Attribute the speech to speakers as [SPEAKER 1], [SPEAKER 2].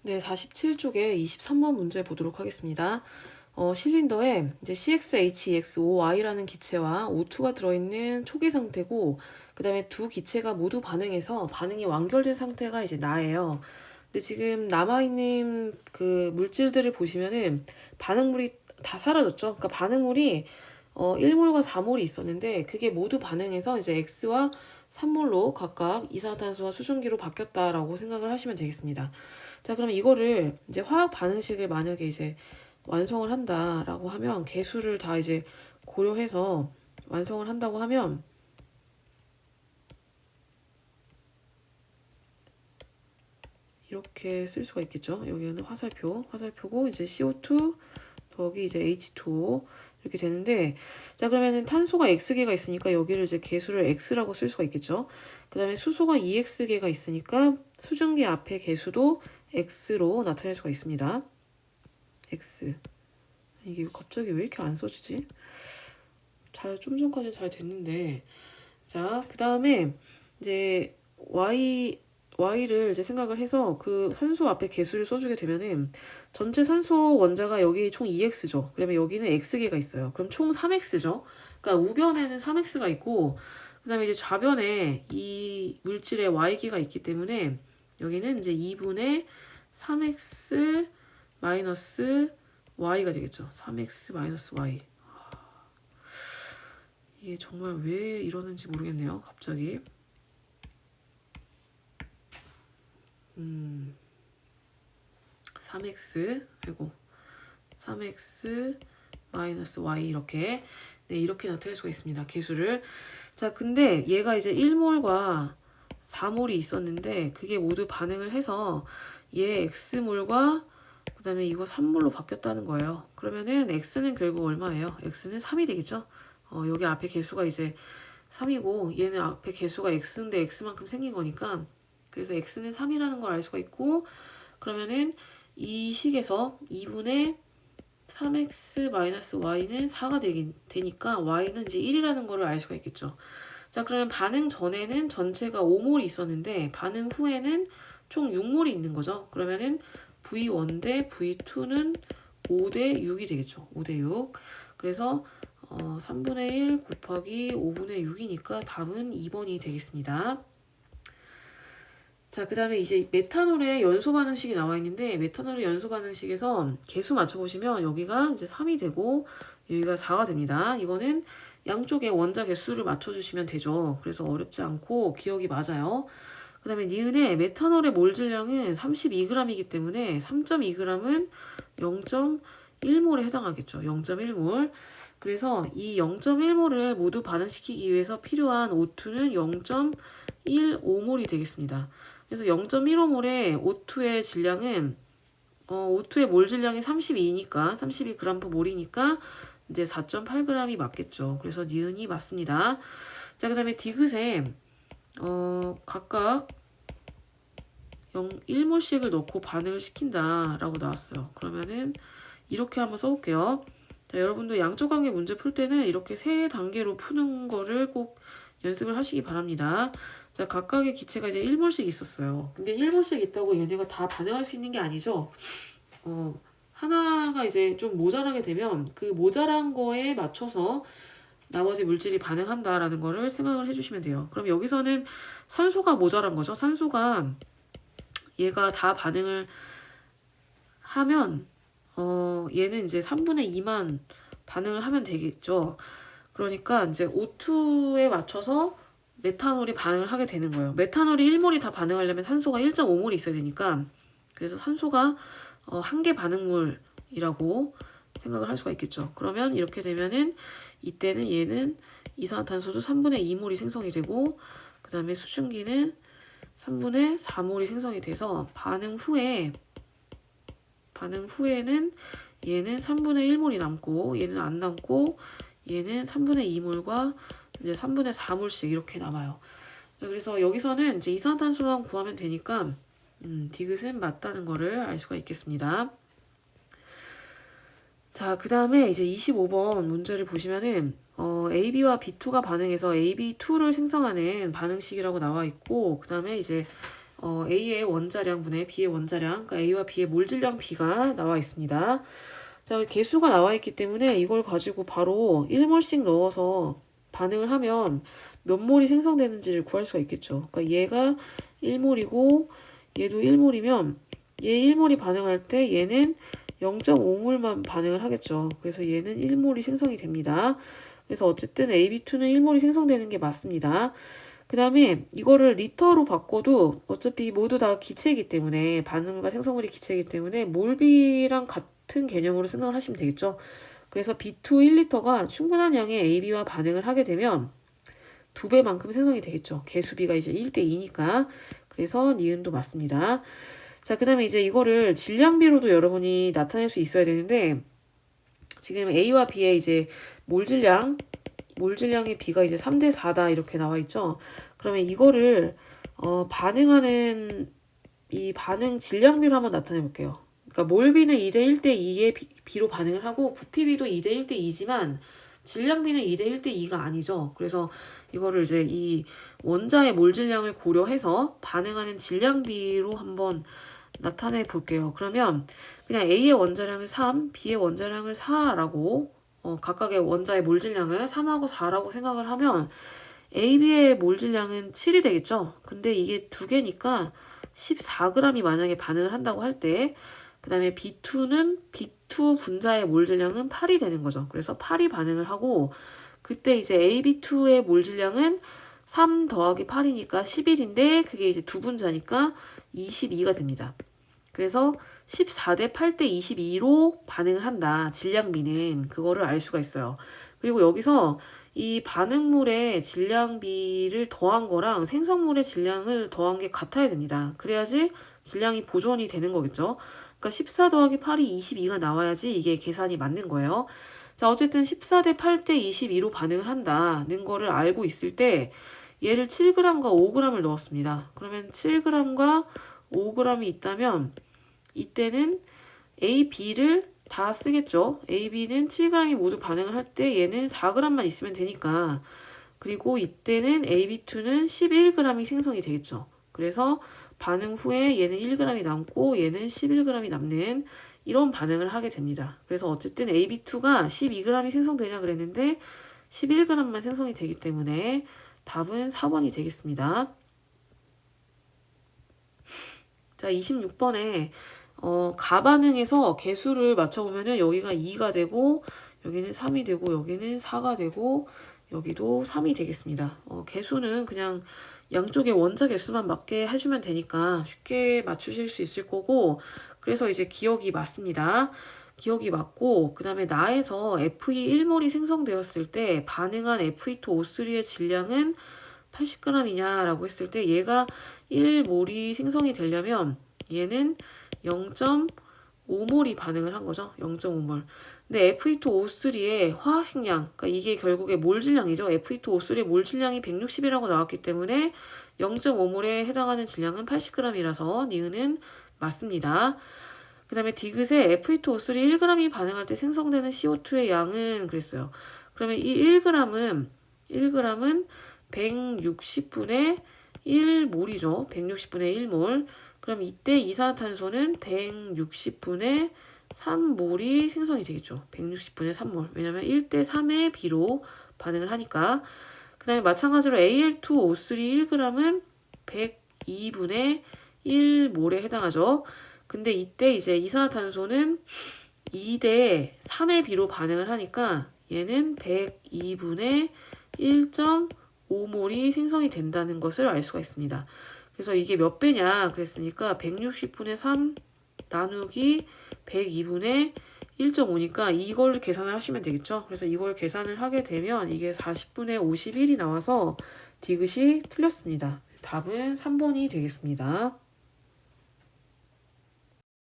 [SPEAKER 1] 네, 47쪽에 23번 문제 보도록 하겠습니다. 실린더에 이제 CXHEXOY라는 기체와 O2가 들어있는 초기 상태고, 그 다음에 두 기체가 모두 반응해서 반응이 완결된 상태가 이제 나예요. 근데 지금 남아있는 그 물질들을 보시면은 반응물이 다 사라졌죠. 그러니까 반응물이 1몰과 4몰이 있었는데 그게 모두 반응해서 이제 X와 3몰로 각각 이산화탄소와 수증기로 바뀌었다라고 생각을 하시면 되겠습니다. 자, 그럼 이거를 이제 화학 반응식을 만약에 이제 완성을 한다라고 하면 개수를 다 이제 고려해서 완성을 한다고 하면 이렇게 쓸 수가 있겠죠. 여기는 화살표고 이제 CO2 더하기 이제 H2O 이렇게 되는데, 자, 그러면은 탄소가 X개가 있으니까 여기를 이제 개수를 X라고 쓸 수가 있겠죠. 그 다음에 수소가 2X개가 있으니까 수증기 앞에 개수도 X로 나타낼 수가 있습니다. X. 이게 갑자기 왜 이렇게 안 써지지? 좀 전까지는 잘 됐는데. 자, 그 다음에 이제 Y를 이제 생각을 해서 그 산소 앞에 개수를 써주게 되면은 전체 산소 원자가 여기 총 2X죠. 그러면 여기는 X개가 있어요. 그럼 총 3X죠. 그러니까 우변에는 3X가 있고, 그 다음에 이제 좌변에 이 물질의 Y개가 있기 때문에 여기는 이제 2분의 3X 마이너스 Y가 되겠죠. 3X 마이너스 Y. 이게 정말 왜 이러는지 모르겠네요. 갑자기. 3x 그리고 3x 마이너스 y 이렇게 이렇게 나타낼 수가 있습니다. 개수를. 자, 근데 얘가 이제 1몰과 4몰이 있었는데 그게 모두 반응을 해서 얘 x몰과 그 다음에 이거 3몰로 바뀌었다는 거예요. 그러면은 x는 결국 얼마예요? x는 3이 되겠죠? 여기 앞에 개수가 이제 3이고 얘는 앞에 개수가 x인데 x만큼 생긴 거니까, 그래서 x는 3이라는 걸 알 수가 있고, 그러면은 이 식에서 2분의 3x-y는 4가 되니까 y는 이제 1이라는 거를 알 수가 있겠죠. 자, 그러면 반응 전에는 전체가 5몰이 있었는데 반응 후에는 총 6몰이 있는 거죠. 그러면은 V1 대 V2는 5대 6이 되겠죠. 5대 6. 그래서 3분의 1 곱하기 5분의 6이니까 답은 2번이 되겠습니다. 자, 그 다음에 이제 메탄올의 연소 반응식이 나와 있는데, 메탄올의 연소 반응식에서 개수 맞춰보시면 여기가 이제 3이 되고 여기가 4가 됩니다. 이거는 양쪽의 원자 개수를 맞춰주시면 되죠. 그래서 어렵지 않고 기억이 맞아요. 그 다음에 니은의 메탄올의 몰 질량은 32g이기 때문에 3.2g은 0.1몰에 해당하겠죠. 0.1몰. 그래서 이 0.1몰을 모두 반응시키기 위해서 필요한 O2는 0.15몰이 되겠습니다. 그래서 0.15몰의 O2의 질량은 O2의 몰 질량이 32니까 32g/몰이니까 이제 4.8g이 맞겠죠. 그래서 니은이 맞습니다. 자, 그 다음에 디귿에 각각 1몰씩을 넣고 반응을 시킨다라고 나왔어요. 그러면은 이렇게 한번 써볼게요. 자, 여러분도 양쪽 관계 문제 풀 때는 이렇게 세 단계로 푸는 거를 꼭 연습을 하시기 바랍니다. 자, 각각의 기체가 이제 1몰씩 있었어요. 근데 1몰씩 있다고 얘네가 다 반응할 수 있는 게 아니죠. 하나가 이제 좀 모자라게 되면 그 모자란 거에 맞춰서 나머지 물질이 반응한다라는 거를 생각을 해주시면 돼요. 그럼 여기서는 산소가 모자란 거죠. 산소가 얘가 다 반응을 하면 얘는 이제 3분의 2만 반응을 하면 되겠죠. 그러니까 이제 O2에 맞춰서 메탄올이 반응을 하게 되는 거예요. 메탄올이 1몰이 다 반응하려면 산소가 1.5몰이 있어야 되니까, 그래서 산소가 한 개 반응물이라고 생각을 할 수가 있겠죠. 그러면 이렇게 되면은 이때는 얘는 이산화탄소도 3분의 2몰이 생성이 되고, 그 다음에 수증기는 3분의 4몰이 생성이 돼서 반응 후에는 얘는 3분의 1몰이 남고 얘는 안 남고 얘는 3분의 2몰과 이제 3분의 4몰씩 이렇게 남아요. 자, 그래서 여기서는 이제 이산화탄소만 구하면 되니까 디귿은 맞다는 거를 알 수가 있겠습니다. 자, 그 다음에 이제 25번 문제를 보시면은 AB와 B2가 반응해서 AB2를 생성하는 반응식이라고 나와 있고, 그 다음에 이제 A의 원자량분의 B의 원자량, 그러니까 A와 B의 몰질량 B가 나와 있습니다. 자, 개수가 나와 있기 때문에 이걸 가지고 바로 1몰씩 넣어서 반응을 하면 몇 몰이 생성되는지를 구할 수가 있겠죠. 그러니까 얘가 1몰이고 얘도 1몰이면 얘 1몰이 반응할 때 얘는 0.5몰만 반응을 하겠죠. 그래서 얘는 1몰이 생성이 됩니다. 그래서 어쨌든 AB2는 1몰이 생성되는 게 맞습니다. 그 다음에 이거를 리터로 바꿔도 어차피 모두 다 기체이기 때문에 반응물과 생성물이 기체이기 때문에 몰비랑 같은 개념으로 생각을 하시면 되겠죠. 그래서 B2 1리터가 충분한 양의 AB와 반응을 하게 되면 2배만큼 생성이 되겠죠. 개수비가 이제 1대2니까. 그래서 니은도 맞습니다. 자, 그 다음에 이제 이거를 질량비로도 여러분이 나타낼 수 있어야 되는데 지금 A와 B의 이제 몰질량의 B가 이제 3대4다 이렇게 나와 있죠. 그러면 이거를 반응하는 이 반응 질량비로 한번 나타내 볼게요. 그러니까 몰비는 2대 1대2의 B로 반응을 하고 부피비도 2대 1대2지만 질량비는 2대 1대2가 아니죠. 그래서 이거를 이제 이 원자의 몰질량을 고려해서 반응하는 질량비로 한번 나타내 볼게요. 그러면 그냥 A의 원자량을 3, B의 원자량을 4라고 각각의 원자의 몰질량을 3하고 4라고 생각을 하면 AB의 몰질량은 7이 되겠죠. 근데 이게 두 개니까 14g이 만약에 반응을 한다고 할 때 그 다음에 B2는 B2 분자의 몰질량은 8이 되는 거죠. 그래서 8이 반응을 하고 그때 이제 AB2의 몰질량은 3 더하기 8이니까 11인데 그게 이제 두 분자니까 22가 됩니다. 그래서 14대 8대 22로 반응을 한다. 질량비는 그거를 알 수가 있어요. 그리고 여기서 이 반응물의 질량비를 더한 거랑 생성물의 질량을 더한 게 같아야 됩니다. 그래야지 질량이 보존이 되는 거겠죠. 그러니까 14 더하기 8이 22가 나와야지 이게 계산이 맞는 거예요. 자, 어쨌든 14대 8대 22로 반응을 한다는 거를 알고 있을 때 얘를 7g과 5g을 넣었습니다. 그러면 7g과 5g이 있다면 이때는 A, B를 다 쓰겠죠. A, B는 7g이 모두 반응을 할 때 얘는 4g만 있으면 되니까 그리고 이때는 AB2는 11g이 생성이 되겠죠. 그래서 반응 후에 얘는 1g이 남고 얘는 11g이 남는 이런 반응을 하게 됩니다. 그래서 어쨌든 AB2가 12g이 생성되냐 그랬는데 11g만 생성이 되기 때문에 답은 4번이 되겠습니다. 자, 26번에 가반응에서 개수를 맞춰보면은 여기가 2가 되고 여기는 3이 되고 여기는 4가 되고 여기도 3이 되겠습니다. 개수는 그냥 양쪽의 원자 개수만 맞게 해주면 되니까 쉽게 맞추실 수 있을 거고 그래서 이제 기억이 맞습니다. 기억이 맞고 그 다음에 나에서 Fe1몰이 생성되었을 때 반응한 Fe2O3의 질량은 80g이냐라고 했을 때 얘가 1몰이 생성이 되려면 얘는 0.5몰이 반응을 한 거죠. 0.5몰. 근데 Fe2O3의 화학식량, 그러니까 이게 결국에 몰질량이죠. Fe2O3의 몰질량이 160이라고 나왔기 때문에 0.5몰에 해당하는 질량은 80g이라서 니은은 맞습니다. 그 다음에 디귿에 Fe2O3 1g이 반응할 때 생성되는 CO2의 양은 그랬어요. 그러면 이 1g은 160분의 1몰이죠. 160분의 1몰. 그럼 이때 이산화탄소는 160분의 3몰이 생성이 되겠죠. 160분의 3몰. 왜냐면 1대 3의 비로 반응을 하니까. 그 다음에 마찬가지로 Al2O3 1g은 102분의 1몰에 해당하죠. 근데 이때 이제 이산화탄소는 2대 3의 비로 반응을 하니까 얘는 102분의 1.5몰이 생성이 된다는 것을 알 수가 있습니다. 그래서 이게 몇 배냐 그랬으니까 160분의 3 나누기 102분의 1.5니까 이걸 계산을 하시면 되겠죠. 그래서 이걸 계산을 하게 되면 이게 40분의 51이 나와서 디귿이 틀렸습니다. 답은 3번이 되겠습니다.